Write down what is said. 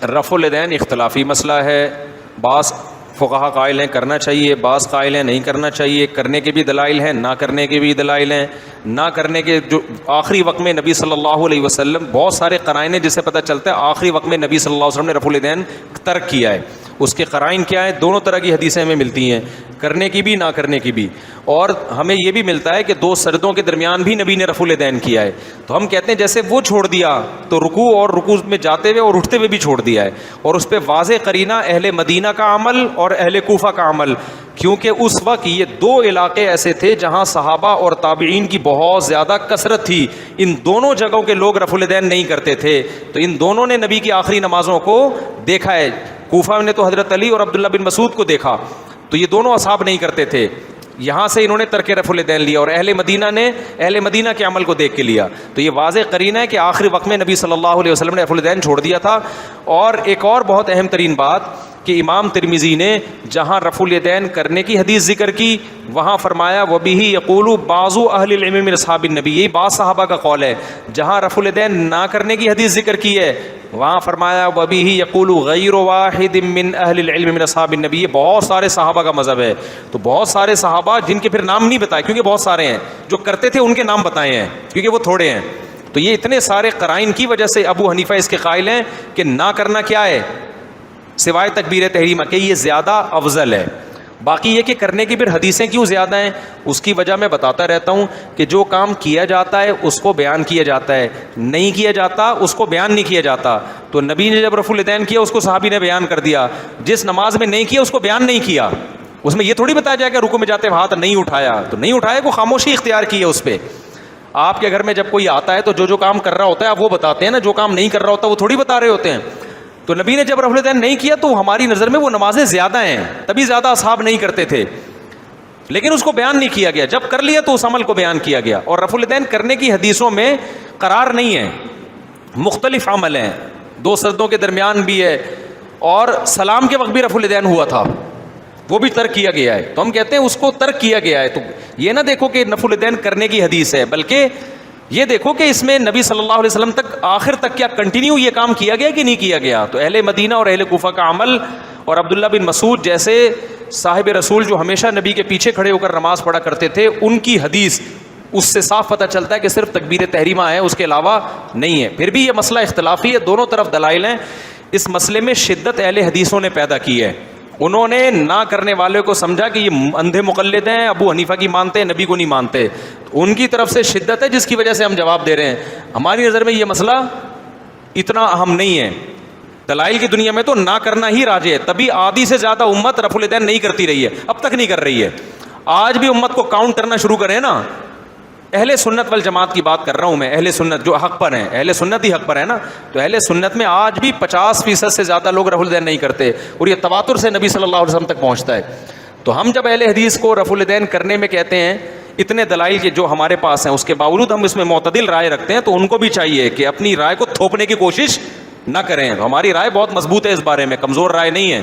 رفع الیدین اختلافی مسئلہ ہے، بعض فقہا قائل ہیں کرنا چاہیے، بعض قائل ہیں نہیں کرنا چاہیے، کرنے کے بھی دلائل ہیں، نہ کرنے کے بھی دلائل ہیں۔ نہ کرنے کے جو آخری وقت میں نبی صلی اللہ علیہ وسلم بہت سارے قرائن ہیں جس سے پتہ چلتا ہے آخری وقت میں نبی صلی اللہ علیہ وسلم نے رفع الیدین ترک کیا ہے۔ اس کے قرائن کیا ہیں؟ دونوں طرح کی حدیثیں ہمیں ملتی ہیں، کرنے کی بھی نہ کرنے کی بھی، اور ہمیں یہ بھی ملتا ہے کہ دو سجدوں کے درمیان بھی نبی نے رفع الیدین کیا ہے۔ تو ہم کہتے ہیں جیسے وہ چھوڑ دیا تو رکوع اور رکوع میں جاتے ہوئے اور اٹھتے ہوئے بھی چھوڑ دیا ہے، اور اس پہ واضح قرینہ اہل مدینہ کا عمل اور اہل کوفہ کا عمل، کیونکہ اس وقت یہ دو علاقے ایسے تھے جہاں صحابہ اور تابعین کی بہت زیادہ کثرت تھی، ان دونوں جگہوں کے لوگ رفع الیدین نہیں کرتے تھے، تو ان دونوں نے نبی کی آخری نمازوں کو دیکھا ہے۔ کوفہ نے تو حضرت علی اور عبداللہ بن مسعود کو دیکھا، تو یہ دونوں اصحاب نہیں کرتے تھے، یہاں سے انہوں نے ترک رفع الیدین لیا، اور اہل مدینہ نے اہل مدینہ کے عمل کو دیکھ کے لیا، تو یہ واضح قرینہ ہے کہ آخری وقت میں نبی صلی اللہ علیہ وسلم نے رفع الیدین چھوڑ دیا تھا۔ اور ایک اور بہت اہم ترین بات کہ امام ترمذی نے جہاں رفع الیدین کرنے کی حدیث ذکر کی وہاں فرمایا وَبِهِ يَقُولُ بَعْضُ أَهْلِ الْعِلْمِ مِنْ أَصْحَابِ النَّبِيِّ، یہی بعض صحابہ کا قول ہے۔ جہاں رفع الیدین نہ کرنے کی حدیث ذکر کی ہے وہاں فرمایا وَبِهِ يَقُولُ غَيْرُ وَاحِدٍ مِّنْ أَهْلِ الْعِلْمِ مِنْ أَصْحَابِ النَّبِيِّ، بہت سارے صحابہ کا مذہب ہے، تو بہت سارے صحابہ جن کے پھر نام نہیں بتائے کیونکہ بہت سارے ہیں، جو کرتے تھے ان کے نام بتائے ہیں کیونکہ وہ تھوڑے ہیں، تو یہ اتنے سارے قرائن کی وجہ سے ابو حنیفہ اس کے قائل ہیں کہ نہ کرنا کیا ہے سوائے تکبیر تحریمہ کہ یہ زیادہ افضل ہے۔ باقی یہ کہ کرنے کی پھر حدیثیں کیوں زیادہ ہیں، اس کی وجہ میں بتاتا رہتا ہوں کہ جو کام کیا جاتا ہے اس کو بیان کیا جاتا ہے، نہیں کیا جاتا اس کو بیان نہیں کیا جاتا۔ تو نبی نے جب رفع الیدین کیا اس کو صحابی نے بیان کر دیا، جس نماز میں نہیں کیا اس کو بیان نہیں کیا، اس میں یہ تھوڑی بتایا جائے کہ رکوع میں جاتے ہاتھ نہیں اٹھایا، تو نہیں اٹھایا کو خاموشی اختیار کی ہے اس پہ۔ آپ کے گھر میں جب کوئی آتا ہے تو جو کام کر رہا ہوتا ہے آپ وہ بتاتے ہیں نا، جو کام نہیں کر رہا ہوتا وہ تھوڑی بتا رہے ہوتے ہیں۔ تو نبی نے جب رفع الیدین نہیں کیا تو ہماری نظر میں وہ نمازیں زیادہ ہیں، تبھی زیادہ اصحاب نہیں کرتے تھے، لیکن اس کو بیان نہیں کیا گیا، جب کر لیا تو اس عمل کو بیان کیا گیا۔ اور رفع الیدین کرنے کی حدیثوں میں قرار نہیں ہے، مختلف عمل ہیں، دو سجدوں کے درمیان بھی ہے، اور سلام کے وقت بھی رفع الیدین ہوا تھا، وہ بھی ترک کیا گیا ہے، تو ہم کہتے ہیں اس کو ترک کیا گیا ہے۔ تو یہ نہ دیکھو کہ رفع الیدین کرنے کی حدیث ہے، بلکہ یہ دیکھو کہ اس میں نبی صلی اللہ علیہ وسلم تک آخر تک کیا کنٹینیو یہ کام کیا گیا کہ نہیں کیا گیا۔ تو اہل مدینہ اور اہل کوفہ کا عمل اور عبداللہ بن مسعود جیسے صاحب رسول جو ہمیشہ نبی کے پیچھے کھڑے ہو کر نماز پڑھا کرتے تھے، ان کی حدیث اس سے صاف پتہ چلتا ہے کہ صرف تکبیر تحریمہ ہے، اس کے علاوہ نہیں ہے۔ پھر بھی یہ مسئلہ اختلافی ہے، دونوں طرف دلائل ہیں، اس مسئلے میں شدت اہل حدیثوں نے پیدا کی ہے۔ انہوں نے نہ کرنے والے کو سمجھا کہ یہ اندھے مقلد ہیں، ابو حنیفہ کی مانتے ہیں، نبی کو نہیں مانتے، ان کی طرف سے شدت ہے جس کی وجہ سے ہم جواب دے رہے ہیں۔ ہماری نظر میں یہ مسئلہ اتنا اہم نہیں ہے، دلائل کی دنیا میں تو نہ کرنا ہی راجح ہے، تبھی آدھی سے زیادہ امت رفع الیدین نہیں کرتی رہی ہے، اب تک نہیں کر رہی ہے۔ آج بھی امت کو کاؤنٹ کرنا شروع کریں نا، اہل سنت والجماعت کی بات کر رہا ہوں میں، اہل سنت جو حق پر ہیں، اہل سنت ہی حق پر ہے نا، تو اہل سنت میں آج بھی 50% سے زیادہ لوگ رفع الیدین نہیں کرتے، اور یہ تواتر سے نبی صلی اللہ علیہ وسلم تک پہنچتا ہے۔ تو ہم جب اہل حدیث کو رفع الیدین کرنے میں کہتے ہیں اتنے دلائل کے جو ہمارے پاس ہیں، اس کے باوجود ہم اس میں معتدل رائے رکھتے ہیں، تو ان کو بھی چاہیے کہ اپنی رائے کو تھوپنے کی کوشش نہ کریں۔ ہماری رائے بہت مضبوط ہے، اس بارے میں کمزور رائے نہیں ہے۔